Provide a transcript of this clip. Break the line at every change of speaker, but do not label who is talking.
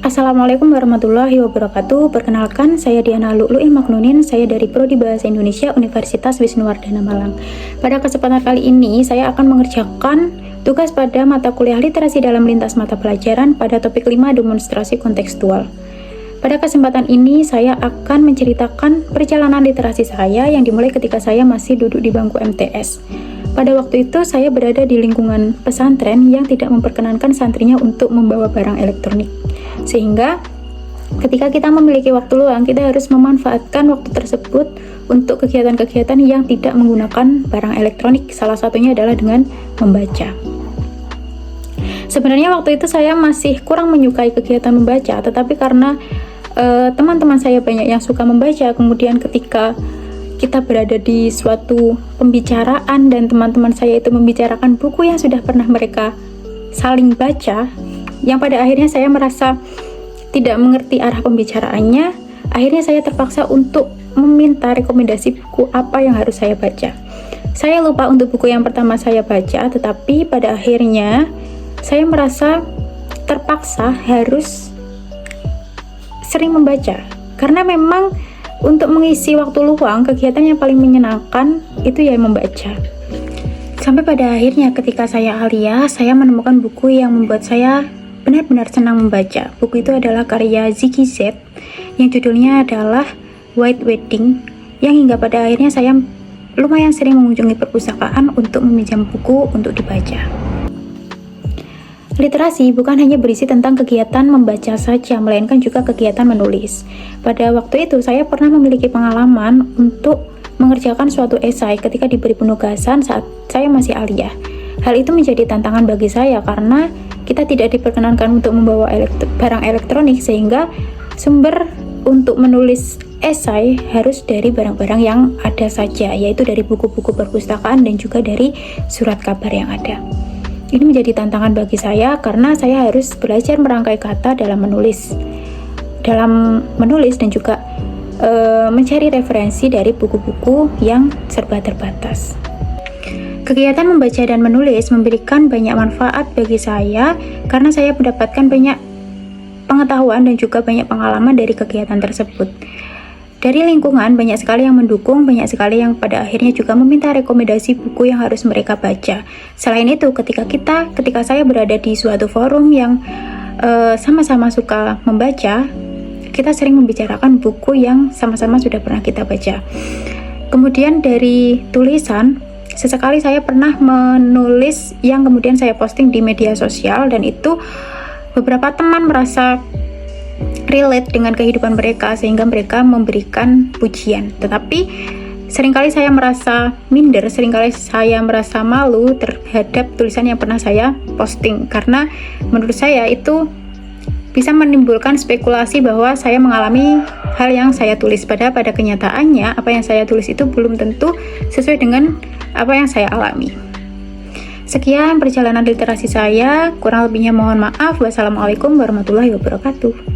Assalamualaikum warahmatullahi wabarakatuh. Perkenalkan, saya Diana Lu'lu'i Maknunin. Saya dari Prodi Bahasa Indonesia Universitas Wisnuwardana Malang. Pada kesempatan kali ini, saya akan mengerjakan tugas pada mata kuliah literasi dalam lintas mata pelajaran pada topik 5 demonstrasi kontekstual. Pada kesempatan ini, saya akan menceritakan perjalanan literasi saya yang dimulai ketika saya masih duduk di bangku MTS. Pada waktu itu, saya berada di lingkungan pesantren yang tidak memperkenankan santrinya untuk membawa barang elektronik. Sehingga ketika kita memiliki waktu luang, kita harus memanfaatkan waktu tersebut untuk kegiatan-kegiatan yang tidak menggunakan barang elektronik. Salah satunya adalah dengan membaca. Sebenarnya waktu itu saya masih kurang menyukai kegiatan membaca, tetapi karena teman-teman saya banyak yang suka membaca, kemudian ketika kita berada di suatu pembicaraan dan teman-teman saya itu membicarakan buku yang sudah pernah mereka saling baca, yang pada akhirnya saya merasa tidak mengerti arah pembicaraannya. Akhirnya saya terpaksa untuk meminta rekomendasi buku apa yang harus saya baca. Saya lupa untuk buku yang pertama saya baca, tetapi pada akhirnya saya merasa terpaksa harus sering membaca, karena memang untuk mengisi waktu luang, kegiatan yang paling menyenangkan itu ya membaca. Sampai pada akhirnya ketika saya aliyah, saya menemukan buku yang membuat saya benar-benar senang membaca. Buku itu adalah karya Ziggy Z yang judulnya adalah White Wedding, yang hingga pada akhirnya saya lumayan sering mengunjungi perpustakaan untuk meminjam buku untuk dibaca. Literasi bukan hanya berisi tentang kegiatan membaca saja, melainkan juga kegiatan menulis. Pada waktu itu saya pernah memiliki pengalaman untuk mengerjakan suatu esai ketika diberi penugasan saat saya masih aliyah. Hal itu menjadi tantangan bagi saya karena kita tidak diperkenankan untuk membawa barang elektronik, sehingga sumber untuk menulis esai harus dari barang-barang yang ada saja, yaitu dari buku-buku perpustakaan dan juga dari surat kabar yang ada. Ini menjadi tantangan bagi saya karena saya harus belajar merangkai kata dalam menulis dan juga mencari referensi dari buku-buku yang serba terbatas. Kegiatan membaca dan menulis memberikan banyak manfaat bagi saya karena saya mendapatkan banyak pengetahuan dan juga banyak pengalaman dari kegiatan tersebut. Dari lingkungan banyak sekali yang mendukung, banyak sekali yang pada akhirnya juga meminta rekomendasi buku yang harus mereka baca. Selain itu, ketika saya berada di suatu forum yang sama-sama suka membaca, kita sering membicarakan buku yang sama-sama sudah pernah kita baca. Kemudian dari tulisan, sesekali saya pernah menulis yang kemudian saya posting di media sosial, dan itu beberapa teman merasa relate dengan kehidupan mereka sehingga mereka memberikan pujian. Tetapi seringkali saya merasa minder, seringkali saya merasa malu terhadap tulisan yang pernah saya posting, karena menurut saya itu bisa menimbulkan spekulasi bahwa saya mengalami hal yang saya tulis, padahal pada kenyataannya apa yang saya tulis itu belum tentu sesuai dengan apa yang saya alami. Sekian perjalanan literasi saya, kurang lebihnya mohon maaf. Wassalamualaikum warahmatullahi wabarakatuh.